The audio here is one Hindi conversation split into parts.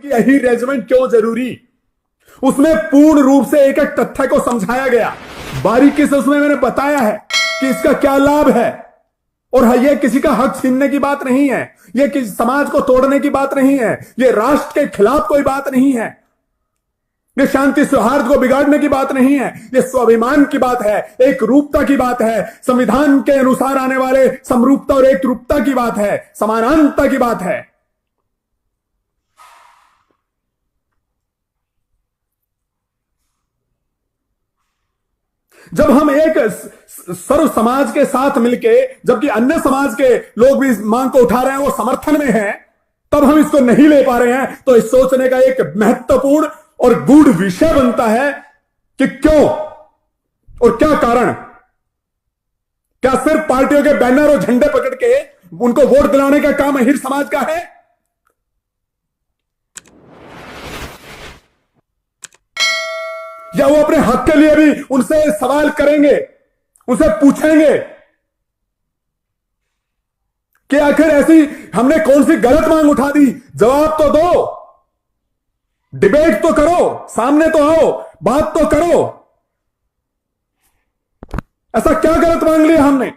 कि यही रेजिमेंट क्यों जरूरी। उसमें पूर्ण रूप से एक एक तथ्य को समझाया गया, बारीकी से उसमें मैंने बताया है कि इसका क्या लाभ है। और यह किसी का हक छीनने की बात नहीं है, यह किसी समाज को तोड़ने की बात नहीं है, यह राष्ट्र के खिलाफ कोई बात नहीं है, यह शांति सौहार्द को बिगाड़ने की बात नहीं है, यह स्वाभिमान की बात है, एक रूपता की बात है, संविधान के अनुसार आने वाले समरूपता और एक रूपता की बात है, समानांतरता की बात है। जब हम एक सर्व समाज के साथ मिलके, जबकि अन्य समाज के लोग भी इस मांग को उठा रहे हैं, वो समर्थन में हैं, तब हम इसको नहीं ले पा रहे हैं, तो इस सोचने का एक महत्वपूर्ण और गूढ़ विषय बनता है कि क्यों और क्या कारण। क्या सिर्फ पार्टियों के बैनर और झंडे पकड़ के उनको वोट दिलाने का काम अहीर समाज का है? या वो अपने हक के लिए भी उनसे सवाल करेंगे, उनसे पूछेंगे कि आखिर ऐसी हमने कौन सी गलत मांग उठा दी? जवाब तो दो, डिबेट तो करो, सामने तो आओ, बात तो करो। ऐसा क्या गलत मांग लिया हमने?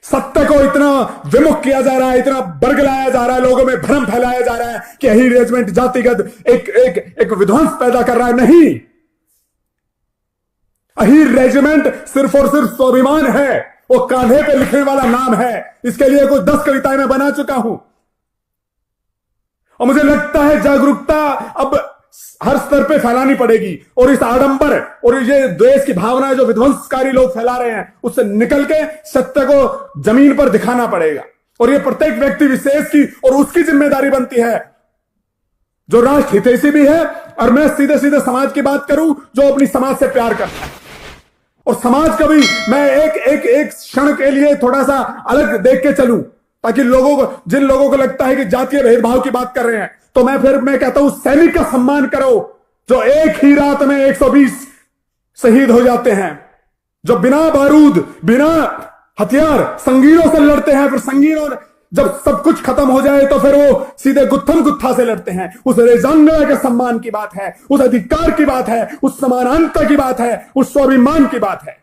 सत्य को इतना विमुख किया जा रहा है, इतना बरगलाया जा रहा है, लोगों में भ्रम फैलाया जा रहा है कि यही रेजिमेंट जातिगत एक विध्वंस पैदा कर रहा है। नहीं, अहीर रेजिमेंट सिर्फ और सिर्फ स्वाभिमान है, वो कांधे पे लिखने वाला नाम है। इसके लिए कुछ 10 कविताएं मैं बना चुका हूं और मुझे लगता है जागरूकता अब हर स्तर पे फैलानी पड़ेगी और इस आडंबर और ये द्वेष की भावना जो विध्वंसकारी लोग फैला रहे हैं उससे निकल के सत्य को जमीन पर दिखाना पड़ेगा। और ये प्रत्येक व्यक्ति विशेष की और उसकी जिम्मेदारी बनती है जो राष्ट्र हितैषी भी है, और मैं सीधे सीधे समाज की बात करूं जो अपनी समाज से प्यार करता है। और समाज का भी मैं एक क्षण के लिए थोड़ा सा अलग देख के चलूं, ताकि लोगों को, जिन लोगों को लगता है कि जातीय भेदभाव की बात कर रहे हैं, तो मैं कहता हूं सैनिक का सम्मान करो जो एक ही रात में 120 शहीद हो जाते हैं, जो बिना बारूद बिना हथियार संगीनों से लड़ते हैं, फिर संगीनों जब सब कुछ खत्म हो जाए तो फिर वो सीधे गुत्थम गुत्था से लड़ते हैं। उस रेजांगना के सम्मान की बात है, उस अधिकार की बात है, उस समानांतरता की बात है, उस स्वाभिमान की बात है।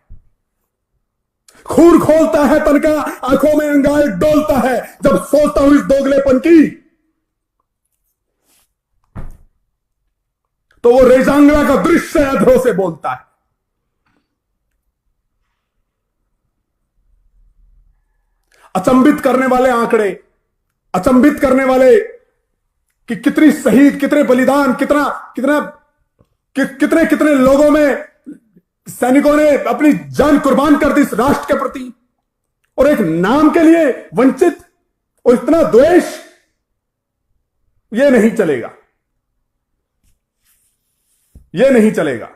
खून खोलता है तन का, आंखों में अंगार डोलता है जब सोचता हूं इस दोगलेपन की, तो वो रेजांगना का दृश्य अधरों से बोलता है। अचंभित करने वाले आंकड़े, अचंभित करने वाले कि कितनी शहीद, कितने बलिदान, कितने लोगों में सैनिकों ने अपनी जान कुर्बान कर दी इस राष्ट्र के प्रति, और एक नाम के लिए वंचित और इतना द्वेष, यह नहीं चलेगा, यह नहीं चलेगा।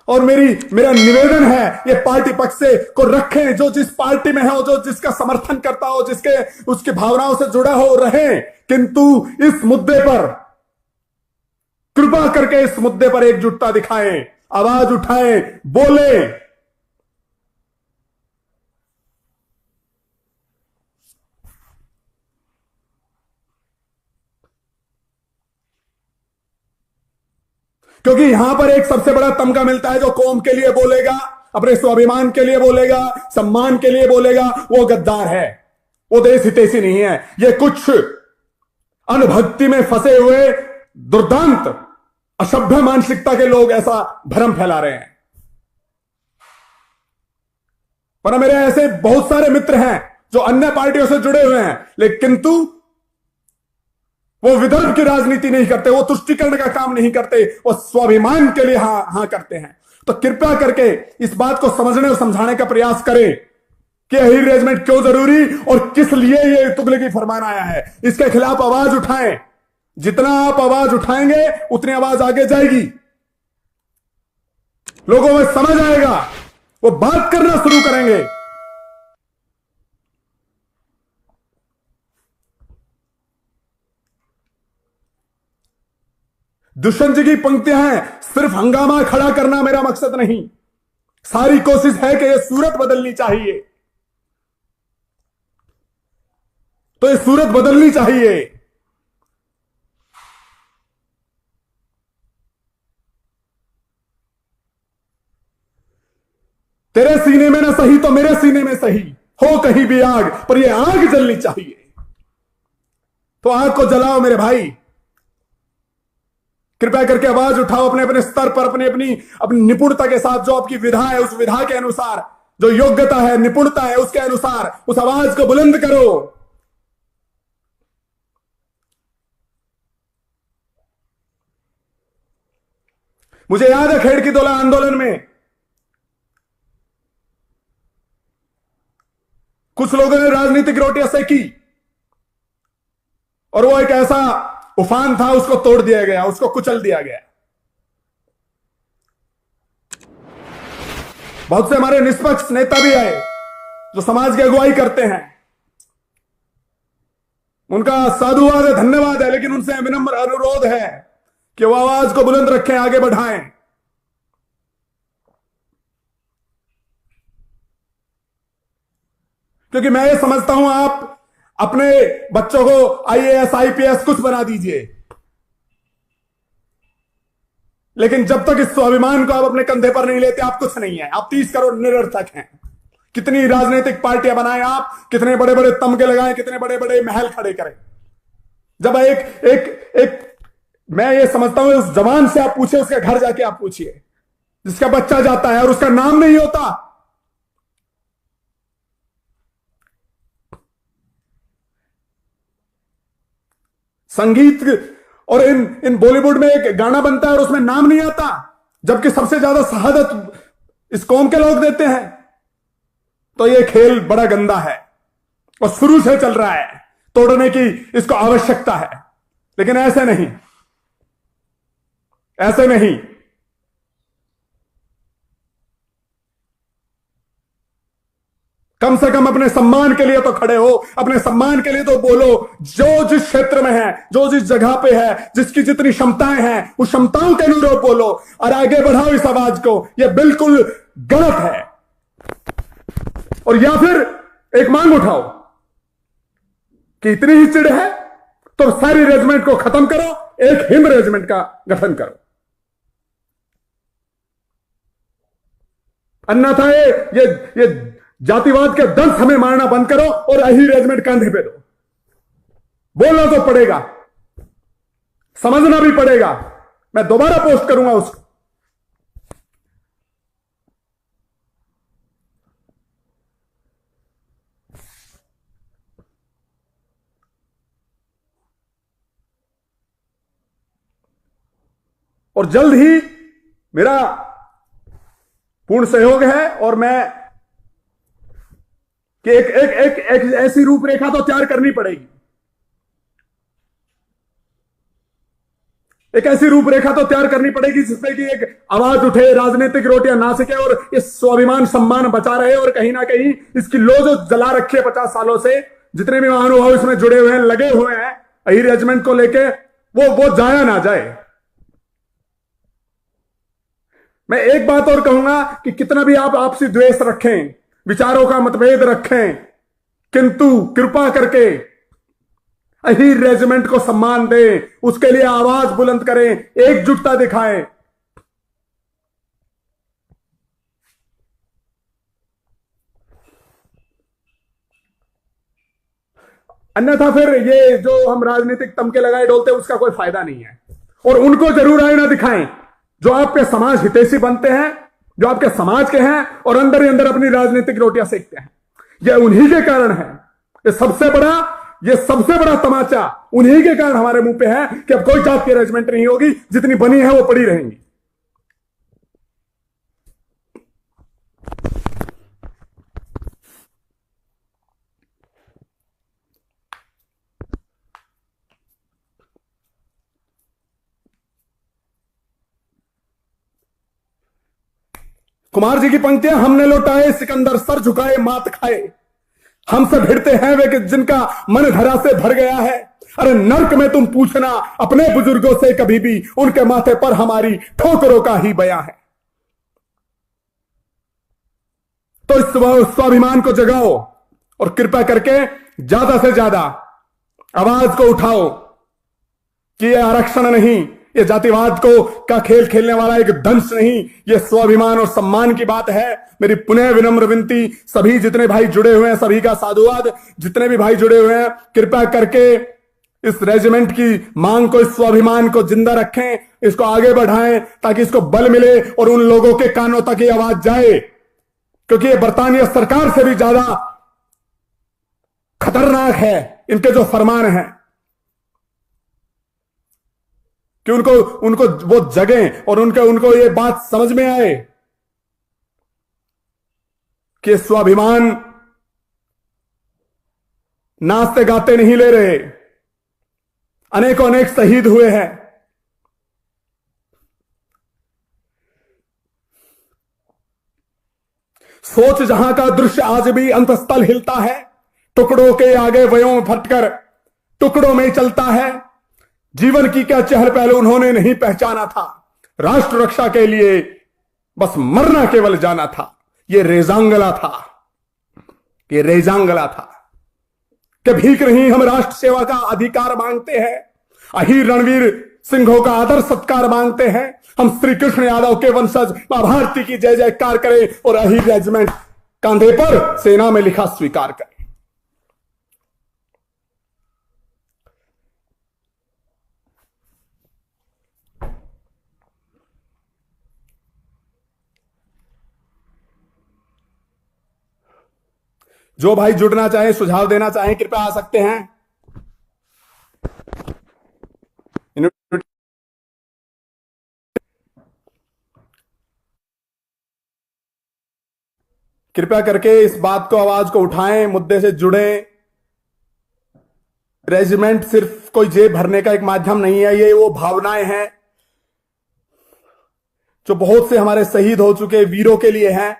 और मेरा निवेदन है, ये पार्टी पक्ष से को रखें, जो जिस पार्टी में हो, जो जिसका समर्थन करता हो, उसकी भावनाओं से जुड़ा हो, रहे, किंतु इस मुद्दे पर कृपा करके इस मुद्दे पर एकजुटता दिखाएं, आवाज उठाएं, बोलें। क्योंकि यहां पर एक सबसे बड़ा तमगा मिलता है, जो कौम के लिए बोलेगा, अपने स्वाभिमान के लिए बोलेगा, सम्मान के लिए बोलेगा, वो गद्दार है, वो देश हितैषी नहीं है। ये कुछ अनभक्ति में फंसे हुए दुर्दांत असभ्य मानसिकता के लोग ऐसा भ्रम फैला रहे हैं। पर मेरे ऐसे बहुत सारे मित्र हैं जो अन्य पार्टियों से जुड़े हुए हैं, लेकिन किंतु वो विदर्भ की राजनीति नहीं करते, वो तुष्टीकरण का काम नहीं करते, वो स्वाभिमान के लिए हां करते हैं। तो कृपया करके इस बात को समझने और समझाने का प्रयास करें कि अहीर रेजिमेंट क्यों जरूरी और किस लिए ये तुगलकी फरमान आया है। इसके खिलाफ आवाज उठाएं, जितना आप आवाज उठाएंगे उतनी आवाज आगे जाएगी, लोगों में समझ आएगा, वो बात करना शुरू करेंगे। दुष्यंत जी की पंक्तियां हैं, सिर्फ हंगामा खड़ा करना मेरा मकसद नहीं, सारी कोशिश है कि यह सूरत बदलनी चाहिए। तो ये सूरत बदलनी चाहिए। तेरे सीने में ना सही तो मेरे सीने में सही, हो कहीं भी आग, पर ये आग जलनी चाहिए। तो आग को जलाओ मेरे भाई, कृपया करके आवाज उठाओ अपने अपने स्तर पर, अपनी अपनी अपनी निपुणता के साथ। जो आपकी विधा है उस विधा के अनुसार, जो योग्यता है, निपुणता है, उसके अनुसार उस आवाज को बुलंद करो। मुझे याद है खेड़ की तोला आंदोलन में कुछ लोगों ने राजनीतिक रोटियां सेकी और वो एक ऐसा उफान था, उसको तोड़ दिया गया, उसको कुचल दिया गया। बहुत से हमारे निष्पक्ष नेता भी आए जो समाज की अगुवाई करते हैं, उनका साधुवाद है, धन्यवाद है, लेकिन उनसे विनम्र अनुरोध है कि वो आवाज को बुलंद रखें, आगे बढ़ाएं। क्योंकि मैं ये समझता हूं, आप अपने बच्चों को आईएएस आईपीएस कुछ बना दीजिए, लेकिन जब तक इस स्वाभिमान को आप अपने कंधे पर नहीं लेते, आप कुछ नहीं है। आप 30 करोड़ निरर्थक हैं। कितनी राजनीतिक पार्टियां बनाएं आप, कितने बड़े बड़े तमगे लगाएं, कितने बड़े बड़े महल खड़े करें, जब एक एक एक मैं ये समझता हूं उस जवान से आप पूछिए, उसके घर जाके आप पूछिए, जिसका बच्चा जाता है और उसका नाम नहीं होता। संगीत और इन बॉलीवुड में एक गाना बनता है और उसमें नाम नहीं आता, जबकि सबसे ज्यादा शहादत इस कौम के लोग देते हैं। तो ये खेल बड़ा गंदा है और शुरू से चल रहा है, तोड़ने की इसको आवश्यकता है, लेकिन ऐसे नहीं, ऐसे नहीं। कम से कम अपने सम्मान के लिए तो खड़े हो, अपने सम्मान के लिए तो बोलो। जो जिस क्षेत्र में है, जो जिस जगह पे है, जिसकी जितनी क्षमताएं हैं, उस क्षमताओं के अनुरूप बोलो और आगे बढ़ाओ इस आवाज को। यह बिल्कुल गलत है। और या फिर एक मांग उठाओ कि इतनी ही चिढ़ है तो सारी रेजिमेंट को खत्म करो, एक हिंद रेजिमेंट का गठन करो। अन्यथा ये जातिवाद के दंश हमें मारना बंद करो और यही रेजिमेंट कंधे पे दो। बोलना तो पड़ेगा, समझना भी पड़ेगा। मैं दोबारा पोस्ट करूंगा उसको। और जल्द ही मेरा पूर्ण सहयोग है और मैं कि एक ऐसी रूपरेखा तो तैयार करनी पड़ेगी, एक ऐसी रूपरेखा तो तैयार करनी पड़ेगी जिसमें कि एक आवाज उठे, राजनीतिक रोटियां ना सके और इस स्वाभिमान सम्मान बचा रहे और कहीं ना कहीं इसकी लो जो जला रखी है 50 सालों से, जितने भी महानुभाव इसमें जुड़े हुए हैं, लगे हुए हैं यही रेजिमेंट को लेके, वो जाया ना जाए। मैं एक बात और कहूंगा कि कितना भी आप आपसी द्वेष रखें, विचारों का मतभेद रखें, किंतु कृपा करके यही रेजिमेंट को सम्मान दें, उसके लिए आवाज बुलंद करें, एकजुटता दिखाएं। अन्यथा फिर ये जो हम राजनीतिक तमके लगाए डोलते हैं उसका कोई फायदा नहीं है। और उनको जरूर आईना दिखाएं जो आपके समाज हितैषी बनते हैं, जो आपके समाज के हैं और अंदर ही अंदर अपनी राजनीतिक रोटियां सेकते हैं। यह उन्हीं के कारण है, ये सबसे बड़ा तमाचा उन्हीं के कारण हमारे मुंह पे है कि अब कोई जात की रेजिमेंट नहीं होगी, जितनी बनी है वो पड़ी रहेंगी। कुमार जी की पंक्तियां, हमने लौटाए सिकंदर सर झुकाए मात खाए, हमसे भिड़ते हैं वे कि जिनका मन धरा से भर गया है। अरे नर्क में तुम पूछना अपने बुजुर्गों से कभी भी, उनके माथे पर हमारी ठोकरों का ही बयां है। तो इस स्वाभिमान को जगाओ और कृपया करके ज्यादा से ज्यादा आवाज को उठाओ कि यह आरक्षण नहीं, ये जातिवाद को का खेल खेलने वाला एक दंश नहीं, ये स्वाभिमान और सम्मान की बात है। मेरी पुनः विनम्र विनती, सभी जितने भाई जुड़े हुए हैं सभी का साधुवाद, जितने भी भाई जुड़े हुए हैं कृपया करके इस रेजिमेंट की मांग को, इस स्वाभिमान को जिंदा रखें, इसको आगे बढ़ाएं ताकि इसको बल मिले और उन लोगों के कानों तक ये आवाज जाए, क्योंकि ये बरतानिया सरकार से भी ज्यादा खतरनाक है इनके जो फरमान हैं, कि उनको वो जगें और उनको ये बात समझ में आए कि स्वाभिमान नाचते गाते नहीं ले रहे, अनेकों अनेक शहीद हुए हैं। सोच जहां का दृश्य आज भी अंतस्थल हिलता है, टुकड़ों के आगे वयों में फटकर टुकड़ों में चलता है। जीवन की क्या चहल पहलू उन्होंने नहीं पहचाना था, राष्ट्र रक्षा के लिए बस मरना केवल जाना था। ये रेजांगला था, ये रेजांगला था कि भीख नहीं, हम राष्ट्र सेवा का अधिकार मांगते हैं, अहीर रणवीर सिंहों का आदर सत्कार मांगते हैं। हम श्री कृष्ण यादव के वंशज मां भारती की जय जयकार करें और अहीर रेजिमेंट कंधे पर सेना में लिखा स्वीकार करें। जो भाई जुड़ना चाहे, सुझाव देना चाहें, कृपया आ सकते हैं। कृपया करके इस बात को, आवाज को उठाएं, मुद्दे से जुड़े। रेजिमेंट सिर्फ कोई जेब भरने का एक माध्यम नहीं है, ये वो भावनाएं हैं जो बहुत से हमारे शहीद हो चुके वीरों के लिए हैं।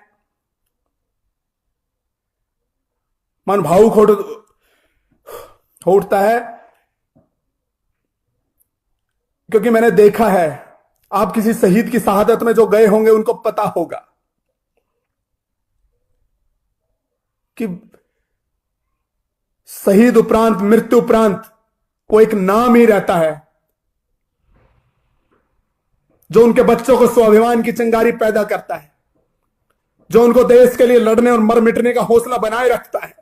मन भावुक हो उठता है, क्योंकि मैंने देखा है, आप किसी शहीद की शहादत में जो गए होंगे उनको पता होगा कि शहीद उपरांत, मृत्यु उपरांत वो एक नाम ही रहता है जो उनके बच्चों को स्वाभिमान की चिंगारी पैदा करता है, जो उनको देश के लिए लड़ने और मर मिटने का हौसला बनाए रखता है,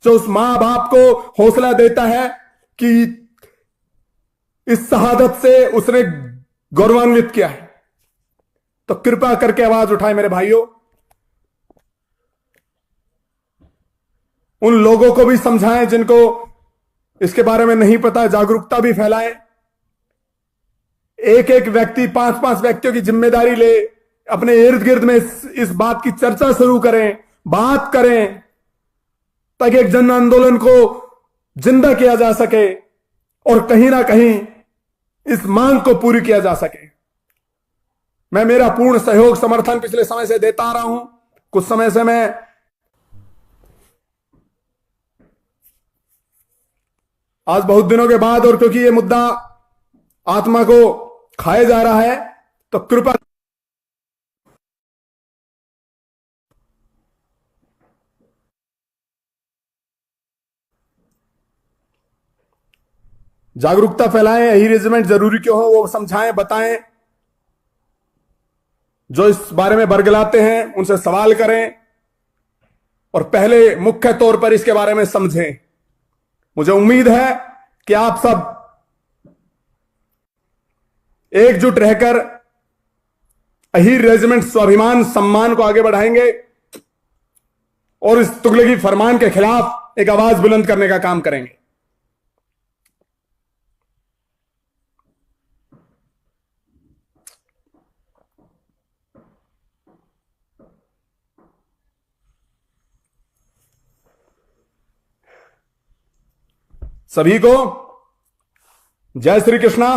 जो उस मां बाप को हौसला देता है कि इस शहादत से उसने गौरवान्वित किया है। तो कृपया करके आवाज उठाएं मेरे भाइयों, उन लोगों को भी समझाएं जिनको इसके बारे में नहीं पता, जागरूकता भी फैलाएं। एक एक व्यक्ति, 5-5 व्यक्तियों की जिम्मेदारी ले, अपने इर्द गिर्द में इस बात की चर्चा शुरू करें, बात करें, ताकि एक जन आंदोलन को जिंदा किया जा सके और कहीं ना कहीं इस मांग को पूरी किया जा सके। मैं मेरा पूर्ण सहयोग समर्थन पिछले समय से देता आ रहा हूं। कुछ समय से मैं आज बहुत दिनों के बाद, और क्योंकि ये मुद्दा आत्मा को खाया जा रहा है, तो कृपया जागरूकता फैलाएं। यही रेजिमेंट जरूरी क्यों हो वो समझाएं, बताएं। जो इस बारे में बरगलाते हैं उनसे सवाल करें और पहले मुख्य तौर पर इसके बारे में समझें। मुझे उम्मीद है कि आप सब एकजुट रहकर अहीर रेजिमेंट स्वाभिमान सम्मान को आगे बढ़ाएंगे और इस तुगलकी फरमान के खिलाफ एक आवाज बुलंद करने का काम करेंगे। सभी को जय श्री कृष्णा।